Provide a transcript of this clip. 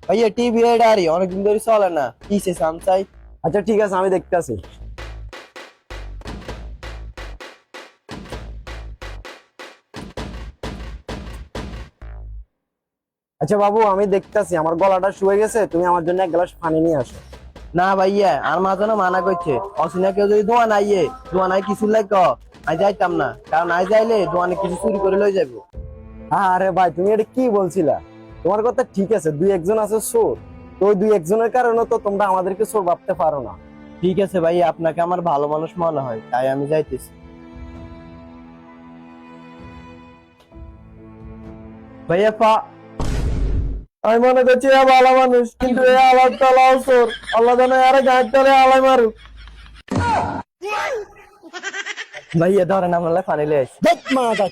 ভাইয়া টিভি এডারি অনেকদিন ধরে চলে না, কিসে সামসাই। আচ্ছা ঠিক আছে, আমি দেখতেছি। আচ্ছা বাবু, আমি দেখতেছি আমার গলাটা শুয়ে গেছে, তুমি আমার জন্য এক গ্লাস পানি নিয়ে আসো। না ভাইয়া, আর মা যেন মানা করছে, অসিনা কেউ যদি দোয়া নাইয়ে দোয়া নাই কিছু লাগ আই যাইতাম না, কারণ আই যাইলে দোয়ানে কিছু চুরি করে লই যাবো। আরে ভাই, তুমি এটা কি বলছিলা? তোমার কথা ঠিক আছে, দুই একজন আছে চোর, তো ওই দুই একজনের কারণে তো তোমরা আমাদেরকে চোর ভাবতে পারো না। ঠিক আছে ভাইয়া, আপনাকে আমার ভালো মানুষ মনে হয় তাই আমি যাইতেছি। ভাইয়া আমি মনে করছি এ ভালো মানুষ, কিন্তু এ আলাদ তালাও চোর। আল্লাহ জানে আরে গাঁট তলে আলাই মারুক। ভাইয়া ধরেন, আমরা ফানিলে আসি। ধ্যাৎ মারা।